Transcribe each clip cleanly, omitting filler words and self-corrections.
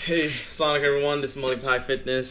Hey, अस्सलाम वालेकुम everyone, this is Malik Bhai Fitness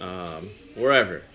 wherever